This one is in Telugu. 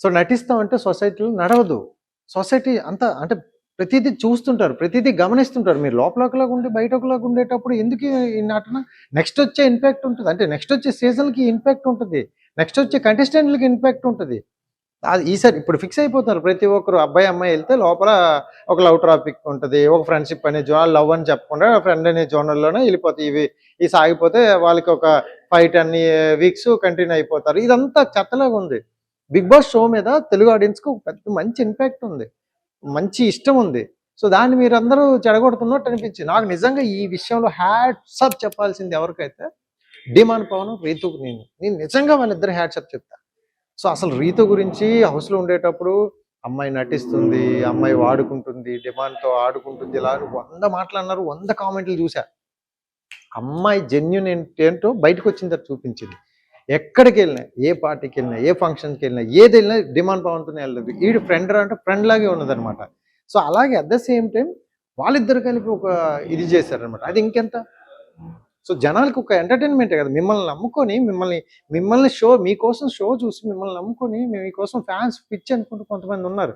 సో నటిస్తామంటే సొసైటీలో నడవదు. సొసైటీ అంతా అంటే ప్రతిదీ చూస్తుంటారు, ప్రతిదీ గమనిస్తుంటారు. మీరు లోపల ఒకలాగా ఉండి బయట ఒకలాగా ఉండేటప్పుడు ఎందుకు ఈ నటన? నెక్స్ట్ వచ్చే ఇంపాక్ట్ ఉంటుంది. అంటే నెక్స్ట్ వచ్చే సీజన్‌కి ఇంపాక్ట్ ఉంటది. నెక్స్ట్ వచ్చే కంటెస్టెంట్‌లకి ఇంపాక్ట్ ఉంటది. అది ఈసారి ఇప్పుడు ఫిక్స్ అయిపోతున్నారు ప్రతి ఒక్కరు. అబ్బాయి, అమ్మాయి ఎళ్తే లోపల ఒక లవ్ ట్రాఫిక్ ఉంటది. ఒక ఫ్రెండ్‌షిప్ అనే లవ్ అని చెప్పకుండా ఫ్రెండ్ అనే జోనర్‌లోనే ఎళ్ళిపోతాయి. ఇవి సాగిపోతే వాళ్ళకి ఒక 5, 10 వీక్స్ కంటిన్యూ అయిపోతారు. ఇదంతా చెత్తలాగా ఉంది. బిగ్ బాస్ షో మీద తెలుగు ఆడియన్స్‌కి ఒక పెద్ద మంచి ఇంపాక్ట్ ఉంది. మంచి ఇష్టం ఉంది. సో దాన్ని మీరందరూ చెడగొడుతున్నట్టు అనిపించింది. నాకు నిజంగా ఈ విషయంలో హ్యాట్స్ ఆఫ్ చెప్పాల్సింది ఎవరికైతే డిమాన్ పవన్, రీతుకు నేను నిజంగా వాళ్ళిద్దరు హ్యాట్స్ ఆఫ్ చెప్తా. సో అసలు రీతు గురించి హౌస్‌లో ఉండేటప్పుడు అమ్మాయి నటిస్తుంది, అమ్మాయి వాడుకుంటుంది, డిమాండ్‌తో ఆడుకుంటుంది, ఇలా 100 మాటలు అన్నారు, 100 కామెంట్లు చూసా. అమ్మాయి జెన్యూన్ ఏంటో బయటకు వచ్చిన తర్వాత చూపించింది. ఎక్కడికి వెళ్ళినా, ఏ పార్టీకి వెళ్ళినా, ఏ ఫంక్షన్కి వెళ్ళినా, ఏది వెళ్ళినా డిమాండ్ పవన్‌తోనే వెళ్ళదు. ఈడు ఫ్రెండ్ రా అంటే ఫ్రెండ్ లాగే ఉన్నదనమాట. సో అలాగే అట్ ద సేమ్ టైం వాళ్ళిద్దరు కలిపి ఒక ఇది చేశారనమాట. అది ఇంకెంత. సో జనాలకి ఒక ఎంటర్టైన్మెంటే కదా. మిమ్మల్ని నమ్ముకొని మిమ్మల్ని షో మీకోసం షో చూసి మిమ్మల్ని నమ్ముకొని మీకోసం ఫ్యాన్స్ పిచ్చి అనుకుంటూ కొంతమంది ఉన్నారు.